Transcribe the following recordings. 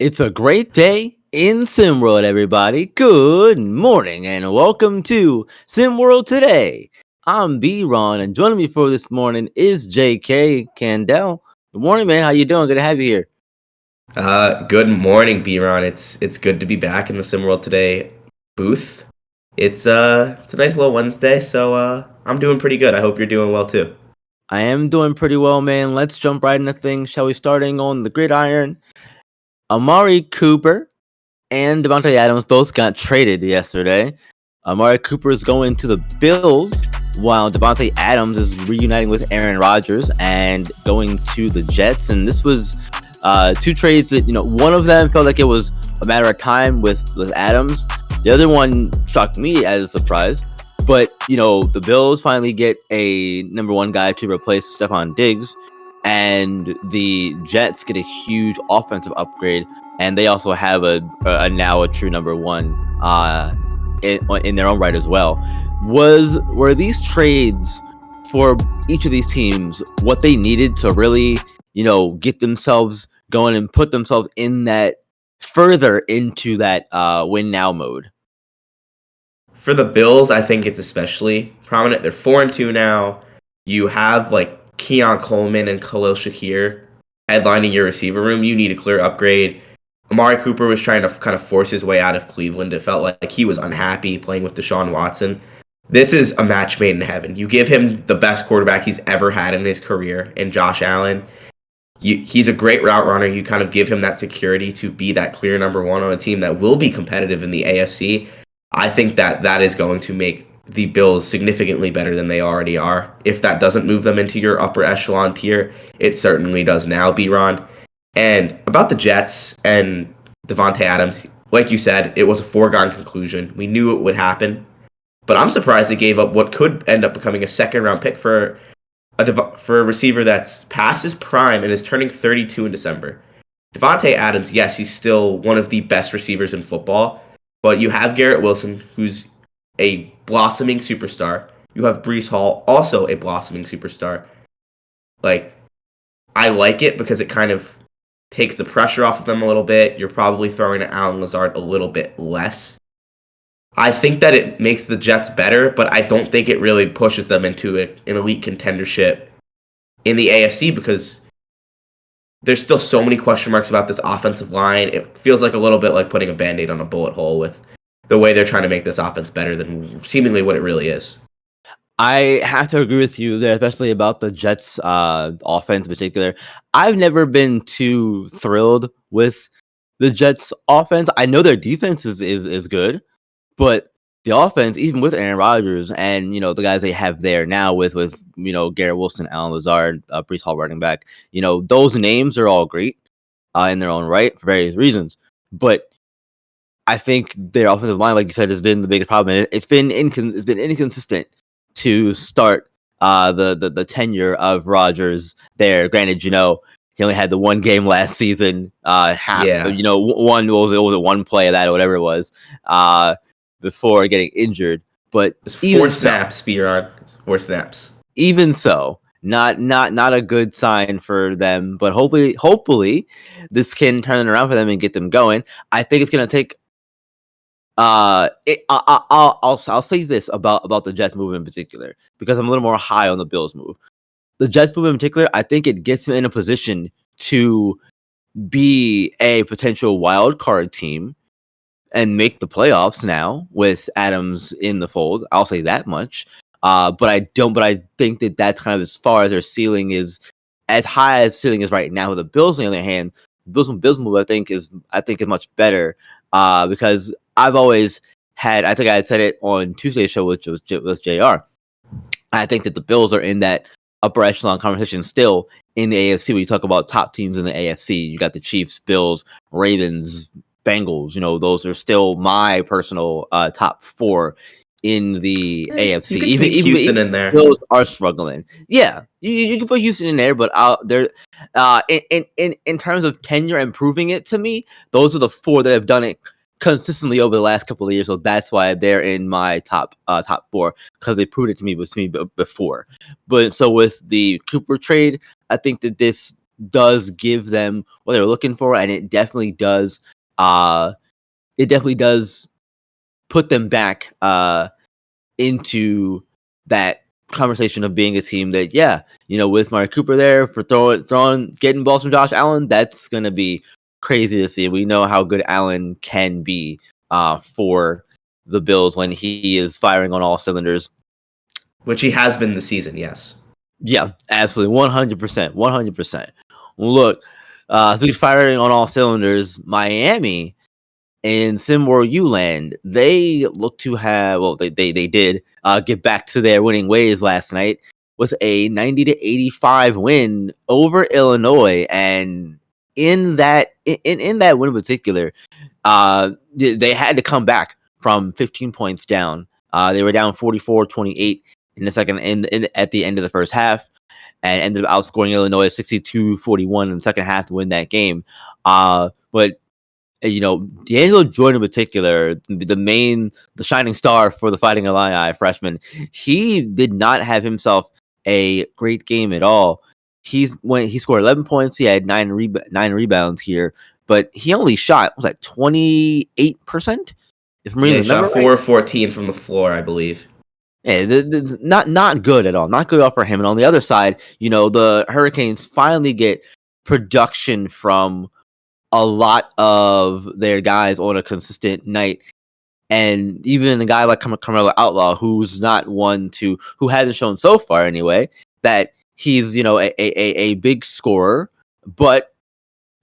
It's a great day in SimWorld, everybody. Good morning and welcome to SimWorld Today. I'm B-Ron, and joining me for this morning is JK Candell. Good morning, man. How you doing? Good to have you here. Good morning, B-Ron. It's good to be back in the SimWorld Today booth. It's a nice little Wednesday, so I'm doing pretty good. I hope you're doing well too. I am doing pretty well, man. Let's jump right into things. Shall we? Starting on the gridiron. Amari Cooper and Davante Adams both got traded yesterday. Amari Cooper is going to the Bills, while Davante Adams is reuniting with Aaron Rodgers and going to the Jets. And this was two trades that, one of them felt like it was a matter of time with Adams. The other one shocked me as a surprise. But, the Bills finally get a number one guy to replace Stephon Diggs. And the Jets get a huge offensive upgrade. And they also have a now a true number one in their own right as well. Were these trades for each of these teams what they needed to really, get themselves going and put themselves in that further into that win now mode? For the Bills, I think it's especially prominent. They're 4-2 now. You have like Keon Coleman and Khalil Shakir headlining your receiver room. You need a clear upgrade. Amari Cooper was trying to kind of force his way out of Cleveland. It felt like he was unhappy playing with Deshaun Watson. This is a match made in heaven. You give him the best quarterback he's ever had in his career in Josh Allen. He's a great route runner. You kind of give him that security to be that clear number one on a team that will be competitive in the AFC. I think that is going to make the Bills significantly better than they already are. If that doesn't move them into your upper echelon tier, it certainly does now, B-Ron. And about the Jets and Davante Adams, like you said, it was a foregone conclusion. We knew it would happen. But I'm surprised they gave up what could end up becoming a second-round pick for a receiver that's past his prime and is turning 32 in December. Davante Adams, yes, he's still one of the best receivers in football, but you have Garrett Wilson, who's a blossoming superstar. You have Breece Hall, also a blossoming superstar. I like it because it kind of takes the pressure off of them a little bit. You're probably throwing at Allen Lazard a little bit less. I think that it makes the Jets better, but I don't think it really pushes them into an elite contendership in the AFC because there's still so many question marks about this offensive line. It feels like a little bit like putting a Band-Aid on a bullet hole with the way they're trying to make this offense better than seemingly what it really is. I have to agree with you there, especially about the Jets offense in particular. I've never been too thrilled with the Jets offense. I know their defense is good, but the offense, even with Aaron Rodgers and the guys they have there now with Garrett Wilson, Allen Lazard, Breece Hall running back, those names are all great in their own right for various reasons. But I think their offensive line, like you said, has been the biggest problem. It's been inconsistent to start the tenure of Rodgers there. Granted, he only had the one game last season. One was a one play of that or whatever it was before getting injured. But four snaps, B-Rod. 4 snaps. Even so, not a good sign for them. But hopefully, this can turn it around for them and get them going. I think it's gonna take. I'll say this about the Jets move in particular because I'm a little more high on the Bills move. The Jets move in particular, I think it gets them in a position to be a potential wild card team and make the playoffs now with Adams in the fold. I'll say that much. But I think that that's kind of as far as their ceiling is, as high as ceiling is right now. With the Bills, on the other hand, the Bills move I think is much better because I've always had, I think I had said it on Tuesday's show with JR. I think that the Bills are in that upper echelon conversation still in the AFC. When you talk about top teams in the AFC, you got the Chiefs, Bills, Ravens, Bengals. Those are still my personal top 4 in the AFC. You can even Houston in there. Bills are struggling. Yeah, you can put Houston in there, but they're in terms of tenure and proving it to me, those are the 4 that have done it consistently over the last couple of years. So that's why they're in my top 4 because they proved it to me before. But so with the Cooper trade, I think that this does give them what they're looking for, and it definitely does. It definitely does put them back into that conversation of being a team that, with Amari Cooper there for getting balls from Josh Allen, that's gonna be crazy to see. We know how good Allen can be for the Bills when he is firing on all cylinders, which he has been this season. Yes. Yeah, absolutely, 100%, 100%. Look, he's firing on all cylinders. Miami in SimWorld U-Land, they look to have, they did get back to their winning ways last night with a 90-85 win over Illinois. And in that win in particular, they had to come back from 15 points down. They were down 44-28 in the second at the end of the first half, and ended up outscoring Illinois 62-41 in the second half to win that game. But D'Angelo Jordan in particular, the shining star for the Fighting Illini freshman, he did not have himself a great game at all. He scored 11 points. He had nine rebounds here, but he only shot 28%. If I'm reading the number, shot 4-14 from the floor, I believe. Yeah, not good at all. Not good off for him. And on the other side, the Hurricanes finally get production from a lot of their guys on a consistent night. And even a guy like Carmelo Outlaw, who's not who hasn't shown so far anyway, that he's, a big scorer, but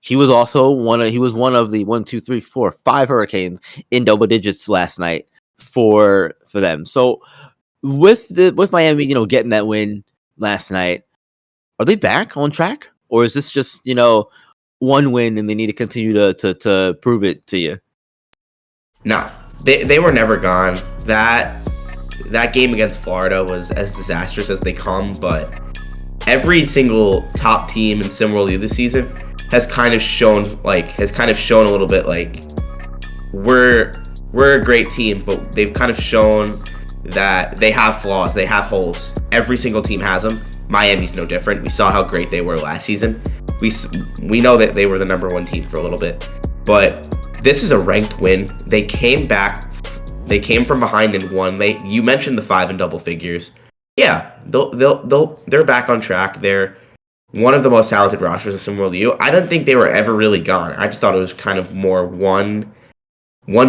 he was also one of the 1, 2, 3, 4, 5 Hurricanes in double digits last night for them. So with Miami, getting that win last night, are they back on track, or is this just one win and they need to continue to prove it to you? No, they were never gone. That game against Florida was as disastrous as they come, but every single top team in SimWorld U this season has kind of shown a little bit like we're a great team, but they've kind of shown that they have flaws, they have holes. Every single team has them. Miami's no different. We saw how great they were last season. We know that they were the number one team for a little bit, but this is a ranked win. They came back. They came from behind and won. You mentioned the 5 in double figures. Yeah, they're back on track. They're one of the most talented rosters in SimWorld U. I don't think they were ever really gone. I just thought it was kind of more one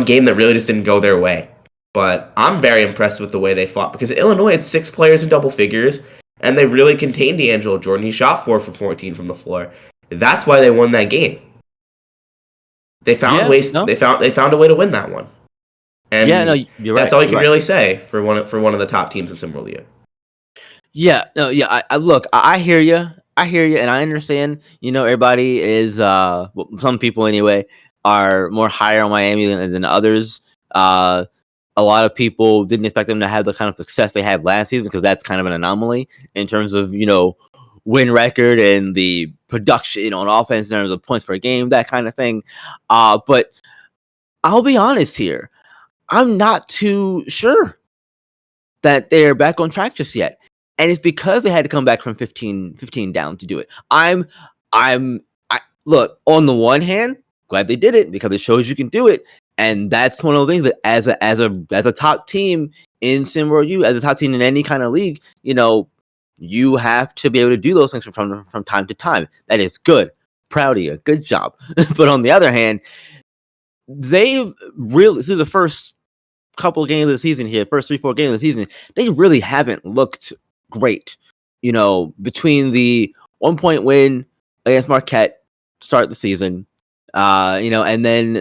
game that really just didn't go their way. But I'm very impressed with the way they fought, because Illinois had 6 players in double figures, and they really contained D'Angelo Jordan. He shot 4 for 14 from the floor. That's why they won that game. They found ways. No. They found a way to win that one. And you're right. That's all you can really say for one of the top teams in SimWorld U. Yeah, no, yeah. Look, I hear you. And I understand. Everybody is. Some people anyway are more higher on Miami than others. A lot of people didn't expect them to have the kind of success they had last season, because that's kind of an anomaly in terms of win record and the production on offense in terms of points per game, that kind of thing. But I'll be honest here. I'm not too sure that they're back on track just yet. And it's because they had to come back from 15 down to do it. Look, on the one hand, glad they did it, because it shows you can do it. And that's one of the things that as a top team in SimWorld U, as a top team in any kind of league, you have to be able to do those things from time to time. That is good. Proud of you. Good job. But on the other hand, this is the first couple games of the season here, first 3-4 games of the season, they really haven't looked great. Between the 1-point win against Marquette to start the season, and then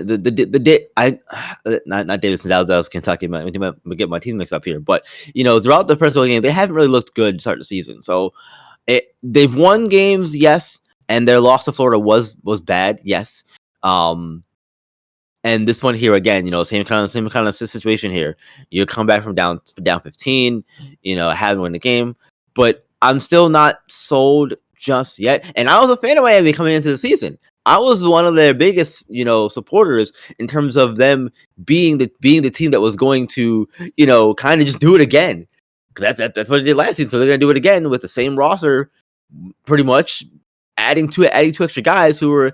not Davidson, that was Kentucky. I get my teams mixed up here, but throughout the first couple of games, they haven't really looked good to start the season. So they've won games, yes, and their loss to Florida was bad, yes. And this one here again, same kind of situation here. You come back from down 15, haven't won the game, but I'm still not sold just yet. And I was a fan of Miami coming into the season. I was one of their biggest, supporters in terms of them being the team that was going to, kind of just do it again. That's what they did last season. So they're gonna do it again with the same roster, pretty much, adding two extra guys who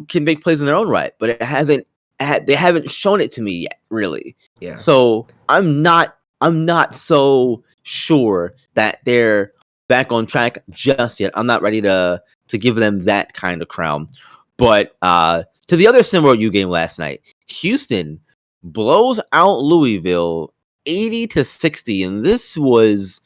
can make plays in their own right, but they haven't shown it to me yet, really. Yeah. So I'm not so sure that they're back on track just yet. I'm not ready to give them that kind of crown. But to the other SimWorld U game last night, Houston blows out Louisville 80-60, and this was,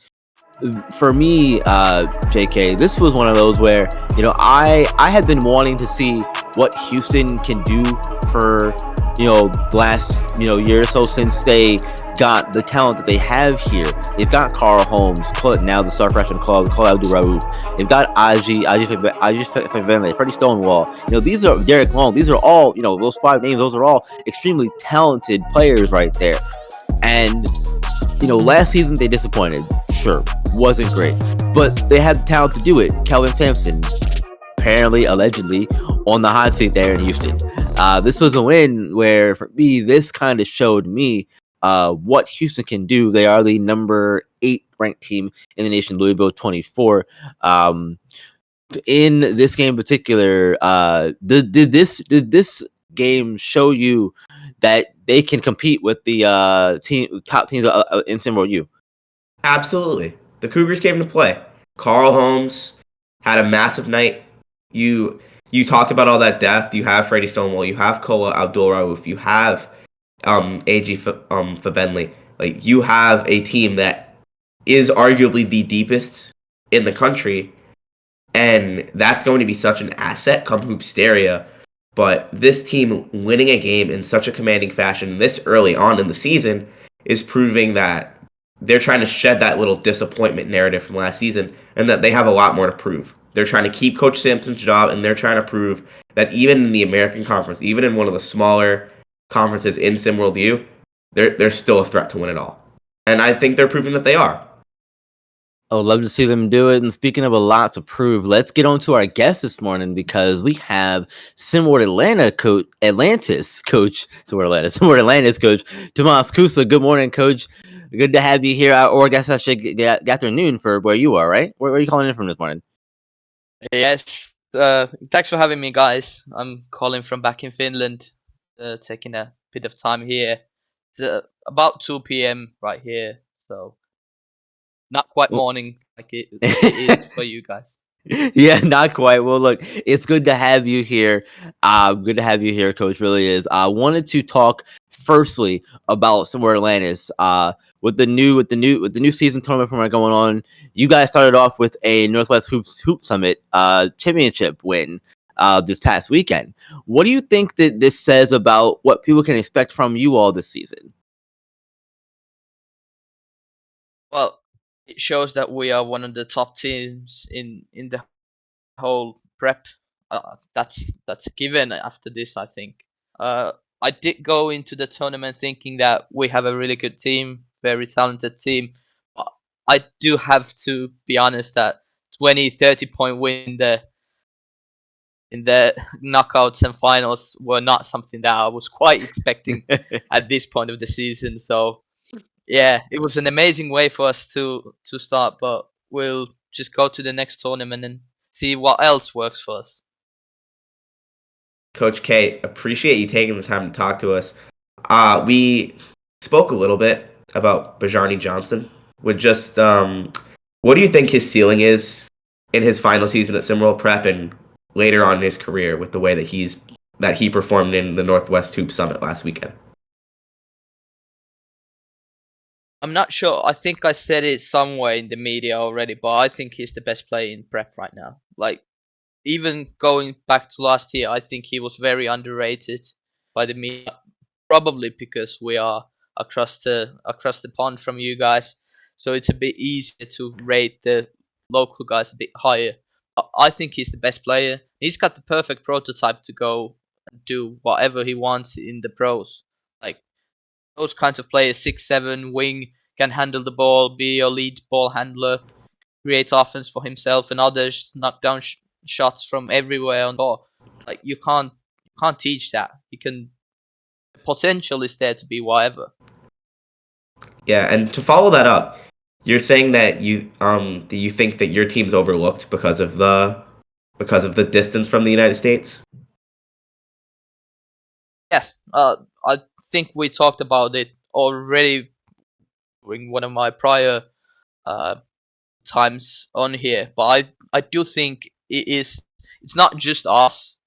for me, JK, this was one of those where, I had been wanting to see what Houston can do for, the last, year or so, since they got the talent that they have here. They've got Carl Holmes, now the star freshman, Call Abdul-Rauf. They've got Aji Favenley, Freddie Stonewall. These are Derek Long. These are all, those 5 names. Those are all extremely talented players right there. And last season they disappointed. Sure, wasn't great, but they had the talent to do it. Kelvin Sampson, apparently, allegedly, on the hot seat there in Houston. This was a win where, for me, this kind of showed me what Houston can do. They are the number 8 ranked team in the nation, Louisville 24. In this game in particular, did this game show you that they can compete with the top teams in SimWorld U? Absolutely. The Cougars came to play. Carl Holmes had a massive night. You talked about all that depth. You have Freddie Stonewall. You have Kola Abdul-Rauf. You have A.G. Fabenley. Like, you have a team that is arguably the deepest in the country, and that's going to be such an asset come Hoopsteria. But this team winning a game in such a commanding fashion this early on in the season is proving that they're trying to shed that little disappointment narrative from last season, and that they have a lot more to prove. They're trying to keep Coach Sampson's job, and they're trying to prove that even in the American Conference, even in one of the smaller conferences in SimWorld U, they're still a threat to win it all. And I think they're proving that they are. I would love to see them do it. And speaking of a lot to prove, let's get on to our guest this morning, because we have SimWorld Atlantis coach, Tomas Kusa. Good morning, coach. Good to have you here. Or I guess I should get afternoon for where you are, right? Where are you calling in from this morning? Yes. Thanks for having me, guys. I'm calling from back in Finland, taking a bit of time here. About 2 p.m. right here, so not quite morning like it is for you guys. Yeah, not quite. Well, look, it's good to have you here. Good to have you here, coach. Really is. I wanted to talk firstly about SimWorld Atlantis. With the new season tournament format going on, you guys started off with a Northwest Hoop Summit championship win this past weekend. What do you think that this says about what people can expect from you all this season? Well, it shows that we are one of the top teams in the whole prep. That's a given after this, I think. I did go into the tournament thinking that we have a really good team, very talented team. But I do have to be honest that 20-30 point win in the knockouts and finals were not something that I was quite expecting at this point of the season. So yeah, it was an amazing way for us to start, but we'll just go to the next tournament and see what else works for us. Coach K, appreciate you taking the time to talk to us. We spoke a little bit about Bjarni Johnson. With just, what do you think his ceiling is in his final season at SimWorld Prep and later on in his career with the way that he performed in the Northwest Hoop Summit last weekend? I'm not sure. I think I said it somewhere in the media already, but I think he's the best player in prep right now. Like, even going back to last year, I think he was very underrated by the media. Probably because we are across the pond from you guys, so it's a bit easier to rate the local guys a bit higher. I think he's the best player. He's got the perfect prototype to go and do whatever he wants in the pros. Like, those kinds of players, 6'7", wing, can handle the ball, be a lead ball handler, create offense for himself and others, knock down shots from everywhere on the ball. Like, you can't teach that. You can. Potential is there to be whatever. Yeah, and to follow that up, you're saying that you think that your team's overlooked because of because of the distance from the United States? Yes, I think we talked about it already during one of my prior uh, times on here, but I do think it's not just us.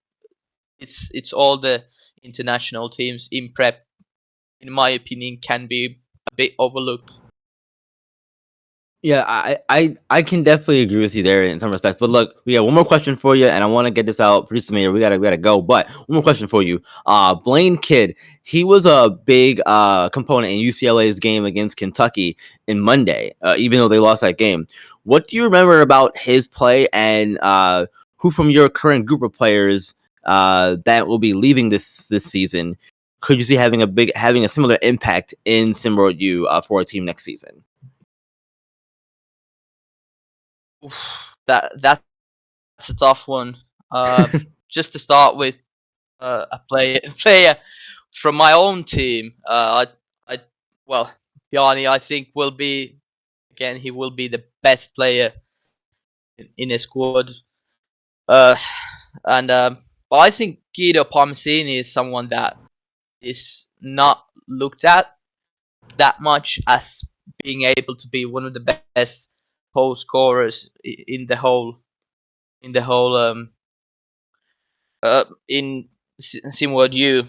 It's all the international teams in prep. In my opinion, can be a bit overlooked. Yeah, I can definitely agree with you there in some respects. But look, we got one more question for you, and I want to get this out. Producer Mayor, we gotta go. But one more question for you. Blaine Kidd, he was a big component in UCLA's game against Kentucky in Monday, even though they lost that game. What do you remember about his play, and who from your current group of players that will be leaving this season could you see having a similar impact in SimWorld U for a team next season? That's a tough one. Just to start with, a player from my own team. I well, Bjarni, I think will be again. He will be the best player in a squad. Uh, and but I think Guido Parmesini is someone that is not looked at that much as being able to be one of the best post scorers in the whole in SimWorld U.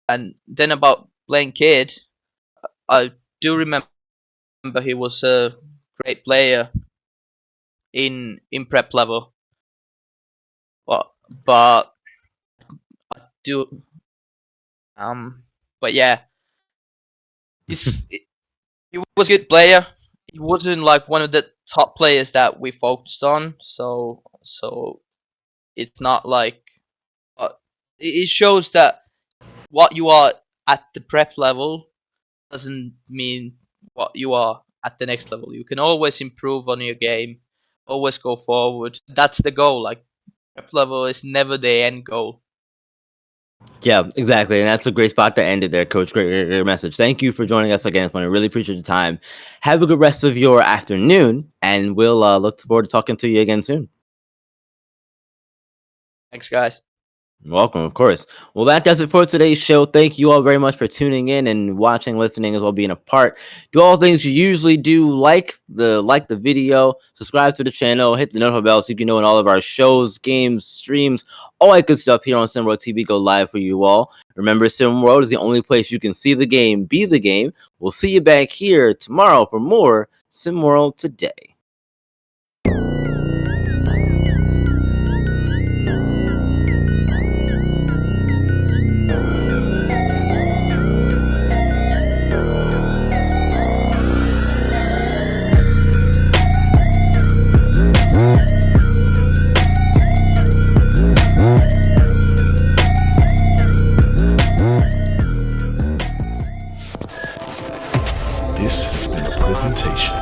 And then about Blaine Kidd, I do remember he was a great player in prep level, but I do but yeah, he's he was a good player. He wasn't like one of the top players that we focused on, so it's not like it shows that what you are at the prep level doesn't mean what you are at the next level. You can always improve on your game, always go forward. That's the goal. Like prep level is never the end goal. Yeah, exactly. And that's a great spot to end it there, Coach. Great message. Thank you for joining us again. I really appreciate the time. Have a good rest of your afternoon, and we'll look forward to talking to you again soon. Thanks, guys. You're welcome, of course. Well, that does it for today's show. Thank you all very much for tuning in and watching, listening, as well being a part. Do all things you usually do, like the video, subscribe to the channel, hit the notification bell so you can know when all of our shows, games, streams, all that good stuff here on SimWorld TV go live for you all. Remember, SimWorld is the only place you can see the game, be the game. We'll see you back here tomorrow for more SimWorld Today. This has been a presentation